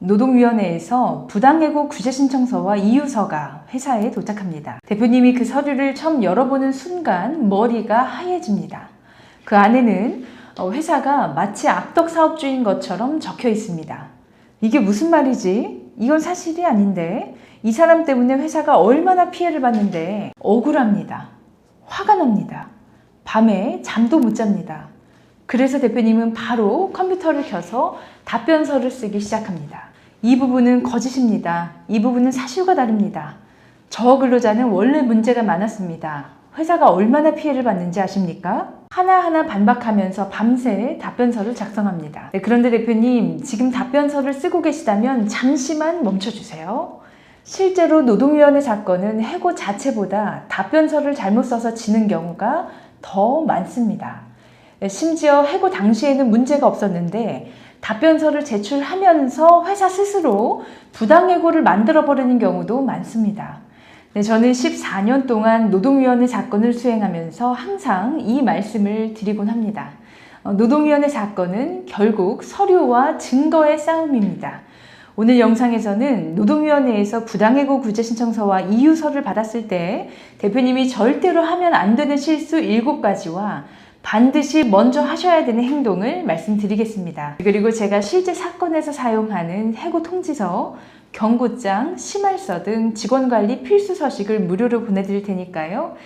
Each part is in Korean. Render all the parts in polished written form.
노동위원회에서 부당해고 구제 신청서와 이유서가 회사에 도착합니다. 대표님이 그 서류를 처음 열어보는 순간 머리가 하얘집니다. 그 안에는 회사가 마치 악덕 사업주인 것처럼 적혀 있습니다. 이게 무슨 말이지? 이건 사실이 아닌데 이 사람 때문에 회사가 얼마나 피해를 봤는데 억울합니다. 화가 납니다. 밤에 잠도 못 잡니다. 그래서 대표님은 바로 컴퓨터를 켜서 답변서를 쓰기 시작합니다. 이 부분은 거짓입니다. 이 부분은 사실과 다릅니다. 저 근로자는 원래 문제가 많았습니다. 회사가 얼마나 피해를 봤는지 아십니까? 하나하나 반박하면서 밤새 답변서를 작성합니다. 그런데 대표님, 지금 답변서를 쓰고 계시다면 잠시만 멈춰주세요. 실제로 노동위원회 사건은 해고 자체보다 답변서를 잘못 써서 지는 경우가 더 많습니다. 심지어 해고 당시에는 문제가 없었는데 답변서를 제출하면서 회사 스스로 부당해고를 만들어버리는 경우도 많습니다. 저는 14년 동안 노동위원회 사건을 수행하면서 항상 이 말씀을 드리곤 합니다. 노동위원회 사건은 결국 서류와 증거의 싸움입니다. 오늘 영상에서는 노동위원회에서 부당해고 구제 신청서와 이유서를 받았을 때 대표님이 절대로 하면 안 되는 실수 7가지와 반드시 먼저 하셔야 되는 행동을 말씀드리겠습니다. 그리고 제가 실제 사건에서 사용하는 해고 통지서, 경고장, 심할서 등 직원관리 필수 서식을 무료로 보내드릴 테니까요.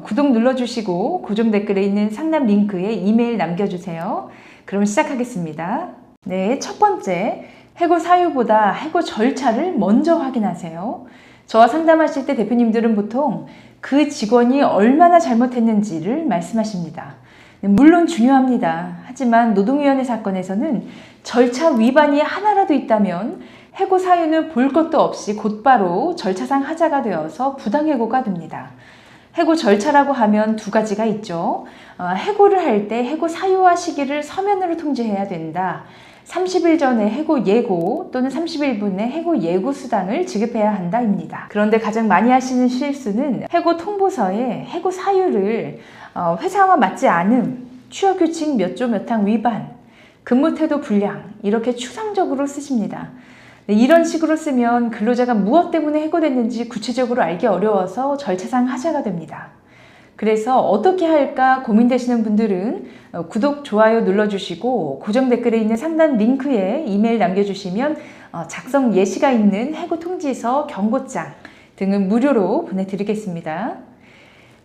구독 눌러주시고 고정 댓글에 있는 상담 링크에 이메일 남겨주세요. 그럼 시작하겠습니다. 네, 첫 번째, 해고 사유보다 해고 절차를 먼저 확인하세요. 저와 상담하실 때 대표님들은 보통 그 직원이 얼마나 잘못했는지를 말씀하십니다. 물론 중요합니다. 하지만 노동위원회 사건에서는 절차 위반이 하나라도 있다면 해고 사유는 볼 것도 없이 곧바로 절차상 하자가 되어서 부당해고가 됩니다. 해고 절차라고 하면 2가지가 있죠. 해고를 할 때 해고 사유와 시기를 서면으로 통지해야 된다. 30일 전에 해고 예고 또는 30일 분에 해고 예고 수당을 지급해야 한다입니다. 그런데 가장 많이 하시는 실수는 해고 통보서에 해고 사유를 회사와 맞지 않음, 취업규칙 몇 조 몇 항 위반, 근무태도 불량 이렇게 추상적으로 쓰십니다. 이런 식으로 쓰면 근로자가 무엇 때문에 해고됐는지 구체적으로 알기 어려워서 절차상 하자가 됩니다. 그래서 어떻게 할까 고민되시는 분들은 구독, 좋아요 눌러주시고 고정 댓글에 있는 상담 링크에 이메일 남겨주시면 작성 예시가 있는 해고 통지서, 경고장 등은 무료로 보내드리겠습니다.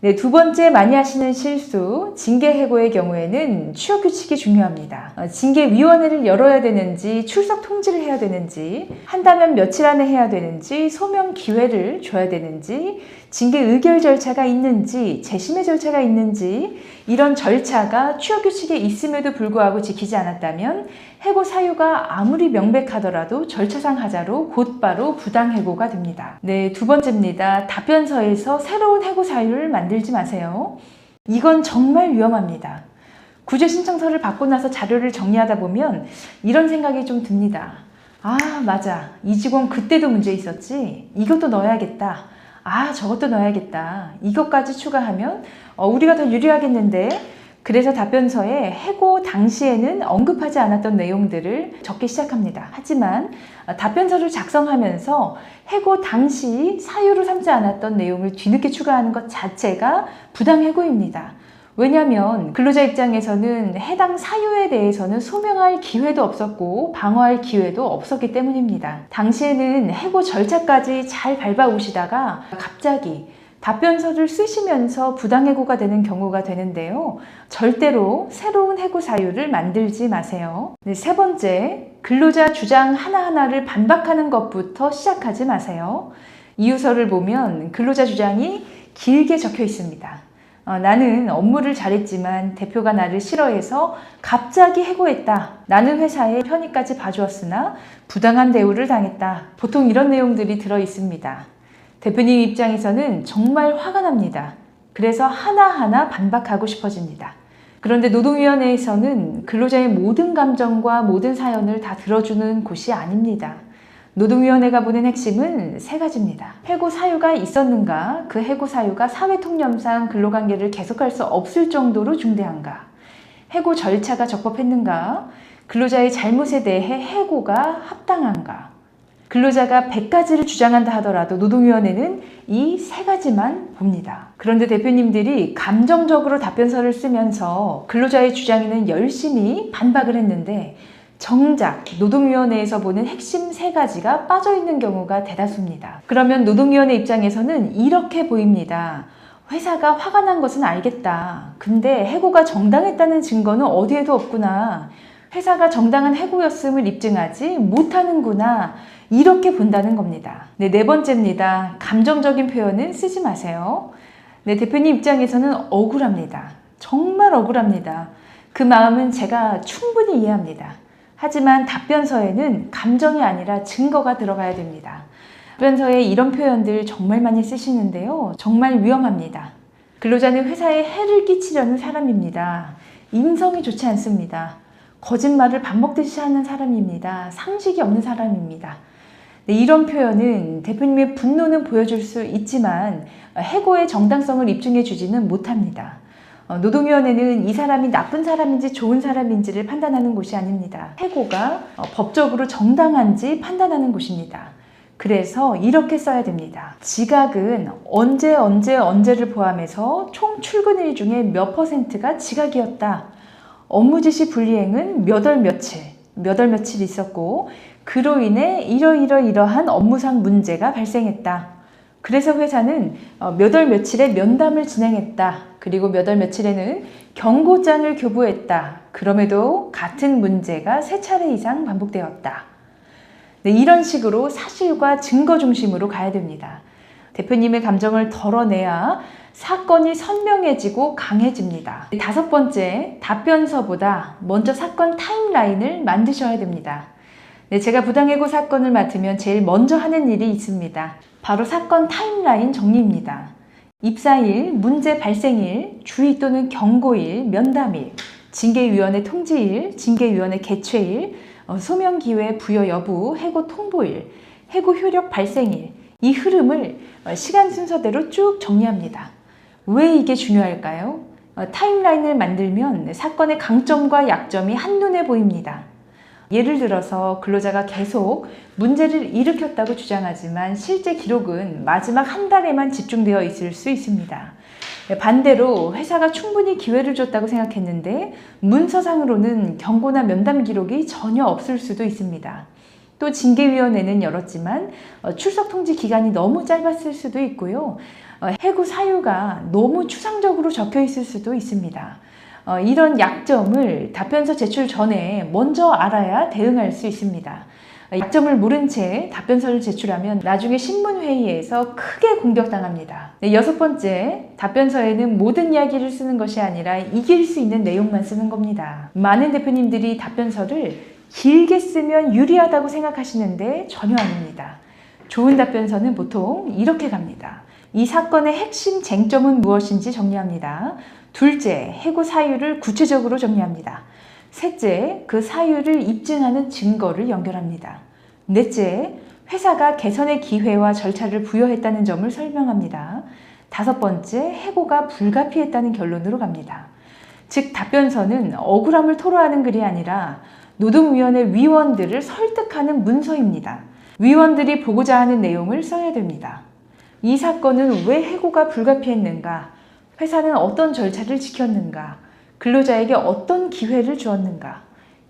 네, 2번째 많이 하시는 실수, 징계해고의 경우에는 취업규칙이 중요합니다. 징계위원회를 열어야 되는지, 출석 통지를 해야 되는지, 한다면 며칠 안에 해야 되는지, 소명 기회를 줘야 되는지, 징계 의결 절차가 있는지, 재심의 절차가 있는지 이런 절차가 취업규칙에 있음에도 불구하고 지키지 않았다면 해고 사유가 아무리 명백하더라도 절차상 하자로 곧바로 부당해고가 됩니다. 네, 2번째입니다. 답변서에서 새로운 해고 사유를 만들지 마세요. 이건 정말 위험합니다. 구제 신청서를 받고 나서 자료를 정리하다 보면 이런 생각이 좀 듭니다. 아, 맞아. 이 직원 그때도 문제 있었지. 이것도 넣어야겠다. 아, 저것도 넣어야겠다. 이것까지 추가하면 우리가 더 유리하겠는데. 그래서 답변서에 해고 당시에는 언급하지 않았던 내용들을 적기 시작합니다. 하지만 답변서를 작성하면서 해고 당시 사유로 삼지 않았던 내용을 뒤늦게 추가하는 것 자체가 부당해고입니다. 왜냐하면 근로자 입장에서는 해당 사유에 대해서는 소명할 기회도 없었고 방어할 기회도 없었기 때문입니다. 당시에는 해고 절차까지 잘 밟아오시다가 갑자기 답변서를 쓰시면서 부당해고가 되는 경우가 되는데요. 절대로 새로운 해고 사유를 만들지 마세요. 네, 3번째, 근로자 주장 하나하나를 반박하는 것부터 시작하지 마세요. 이유서를 보면 근로자 주장이 길게 적혀 있습니다. 나는 업무를 잘했지만 대표가 나를 싫어해서 갑자기 해고했다. 나는 회사의 편의까지 봐주었으나 부당한 대우를 당했다. 보통 이런 내용들이 들어 있습니다. 대표님 입장에서는 정말 화가 납니다. 그래서 하나하나 반박하고 싶어집니다. 그런데 노동위원회에서는 근로자의 모든 감정과 모든 사연을 다 들어주는 곳이 아닙니다. 노동위원회가 보는 핵심은 3가지입니다. 해고 사유가 있었는가, 그 해고 사유가 사회통념상 근로관계를 계속할 수 없을 정도로 중대한가, 해고 절차가 적법했는가, 근로자의 잘못에 대해 해고가 합당한가, 근로자가 100가지를 주장한다 하더라도 노동위원회는 이 3가지만 봅니다. 그런데 대표님들이 감정적으로 답변서를 쓰면서 근로자의 주장에는 열심히 반박을 했는데 정작 노동위원회에서 보는 핵심 3가지가 빠져있는 경우가 대다수입니다. 그러면 노동위원회 입장에서는 이렇게 보입니다. 회사가 화가 난 것은 알겠다. 근데 해고가 정당했다는 증거는 어디에도 없구나. 회사가 정당한 해고였음을 입증하지 못하는구나. 이렇게 본다는 겁니다. 네, 4번째입니다. 감정적인 표현은 쓰지 마세요. 네, 대표님 입장에서는 억울합니다. 정말 억울합니다. 그 마음은 제가 충분히 이해합니다. 하지만 답변서에는 감정이 아니라 증거가 들어가야 됩니다. 답변서에 이런 표현들 정말 많이 쓰시는데요. 정말 위험합니다. 근로자는 회사에 해를 끼치려는 사람입니다. 인성이 좋지 않습니다. 거짓말을 밥 먹듯이 하는 사람입니다. 상식이 없는 사람입니다. 네, 이런 표현은 대표님의 분노는 보여줄 수 있지만 해고의 정당성을 입증해 주지는 못합니다. 노동위원회는 이 사람이 나쁜 사람인지 좋은 사람인지를 판단하는 곳이 아닙니다. 해고가 법적으로 정당한지 판단하는 곳입니다. 그래서 이렇게 써야 됩니다. 지각은 언제를 포함해서 총 출근일 중에 몇 %가 지각이었다. 업무 지시 불이행은 몇 월 며칠 있었고 그로 인해 이러한 업무상 문제가 발생했다. 그래서 회사는 몇 월 며칠에 면담을 진행했다. 그리고 몇 월 며칠에는 경고장을 교부했다. 그럼에도 같은 문제가 3차례 이상 반복되었다. 네, 이런 식으로 사실과 증거 중심으로 가야 됩니다. 대표님의 감정을 덜어내야 사건이 선명해지고 강해집니다. 5번째, 답변서보다 먼저 사건 타임라인을 만드셔야 됩니다. 네, 제가 부당해고 사건을 맡으면 제일 먼저 하는 일이 있습니다. 바로 사건 타임라인 정리입니다. 입사일, 문제 발생일, 주의 또는 경고일, 면담일, 징계위원회 통지일, 징계위원회 개최일, 소명기회 부여 여부, 해고 통보일, 해고 효력 발생일, 이 흐름을 시간 순서대로 쭉 정리합니다. 왜 이게 중요할까요? 타임라인을 만들면 사건의 강점과 약점이 한눈에 보입니다. 예를 들어서 근로자가 계속 문제를 일으켰다고 주장하지만 실제 기록은 마지막 한 달에만 집중되어 있을 수 있습니다. 반대로 회사가 충분히 기회를 줬다고 생각했는데 문서상으로는 경고나 면담 기록이 전혀 없을 수도 있습니다. 또 징계위원회는 열었지만 출석 통지 기간이 너무 짧았을 수도 있고요. 해고 사유가 너무 추상적으로 적혀 있을 수도 있습니다. 이런 약점을 답변서 제출 전에 먼저 알아야 대응할 수 있습니다. 약점을 모른 채 답변서를 제출하면 나중에 신문회의에서 크게 공격당합니다. 네, 6번째, 답변서에는 모든 이야기를 쓰는 것이 아니라 이길 수 있는 내용만 쓰는 겁니다. 많은 대표님들이 답변서를 길게 쓰면 유리하다고 생각하시는데 전혀 아닙니다. 좋은 답변서는 보통 이렇게 갑니다. 이 사건의 핵심 쟁점은 무엇인지 정리합니다. 둘째, 해고 사유를 구체적으로 정리합니다. 셋째, 그 사유를 입증하는 증거를 연결합니다. 넷째, 회사가 개선의 기회와 절차를 부여했다는 점을 설명합니다. 5번째, 해고가 불가피했다는 결론으로 갑니다. 즉, 답변서는 억울함을 토로하는 글이 아니라 노동위원회 위원들을 설득하는 문서입니다. 위원들이 보고자 하는 내용을 써야 됩니다. 이 사건은 왜 해고가 불가피했는가? 회사는 어떤 절차를 지켰는가? 근로자에게 어떤 기회를 주었는가?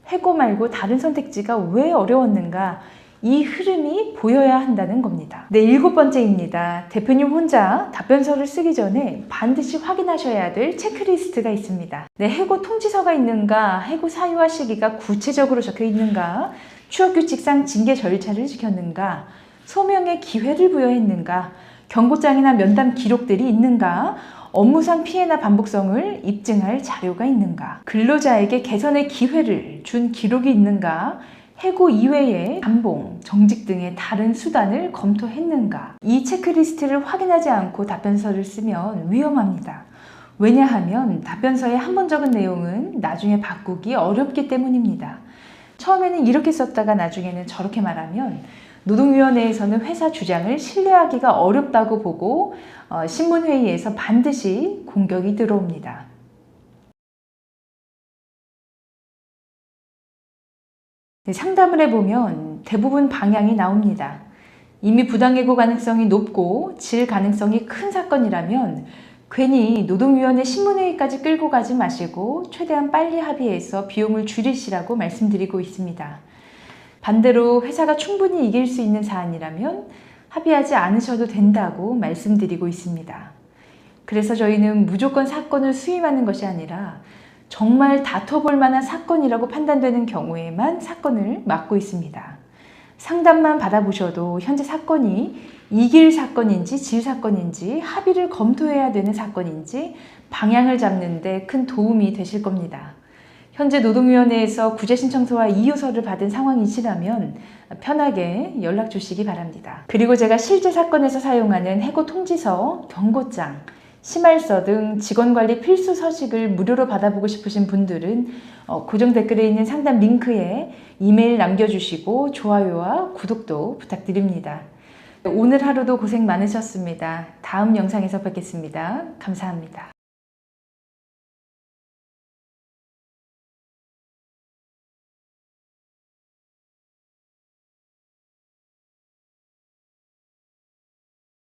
해고 말고 다른 선택지가 왜 어려웠는가? 이 흐름이 보여야 한다는 겁니다. 네, 7번째입니다. 대표님 혼자 답변서를 쓰기 전에 반드시 확인하셔야 될 체크리스트가 있습니다. 네, 해고 통지서가 있는가? 해고 사유와 시기가 구체적으로 적혀 있는가? 추억규칙상 징계 절차를 지켰는가? 소명의 기회를 부여했는가? 경고장이나 면담 기록들이 있는가? 업무상 피해나 반복성을 입증할 자료가 있는가? 근로자에게 개선의 기회를 준 기록이 있는가? 해고 이외에 감봉, 정직 등의 다른 수단을 검토했는가? 이 체크리스트를 확인하지 않고 답변서를 쓰면 위험합니다. 왜냐하면 답변서에 한 번 적은 내용은 나중에 바꾸기 어렵기 때문입니다. 처음에는 이렇게 썼다가 나중에는 저렇게 말하면 노동위원회에서는 회사 주장을 신뢰하기가 어렵다고 보고 신문회의에서 반드시 공격이 들어옵니다. 상담을 해보면 대부분 방향이 나옵니다. 이미 부당해고 가능성이 높고 질 가능성이 큰 사건이라면 괜히 노동위원회 신문회의까지 끌고 가지 마시고 최대한 빨리 합의해서 비용을 줄이시라고 말씀드리고 있습니다. 반대로 회사가 충분히 이길 수 있는 사안이라면 합의하지 않으셔도 된다고 말씀드리고 있습니다. 그래서 저희는 무조건 사건을 수임하는 것이 아니라 정말 다퉈볼 만한 사건이라고 판단되는 경우에만 사건을 맡고 있습니다. 상담만 받아보셔도 현재 사건이 이길 사건인지 질 사건인지 합의를 검토해야 되는 사건인지 방향을 잡는 데 큰 도움이 되실 겁니다. 현재 노동위원회에서 구제신청서와 이유서를 받은 상황이시라면 편하게 연락 주시기 바랍니다. 그리고 제가 실제 사건에서 사용하는 해고 통지서, 경고장, 심할서 등 직원관리 필수 서식을 무료로 받아보고 싶으신 분들은 고정 댓글에 있는 상담 링크에 이메일 남겨주시고 좋아요와 구독도 부탁드립니다. 오늘 하루도 고생 많으셨습니다. 다음 영상에서 뵙겠습니다. 감사합니다.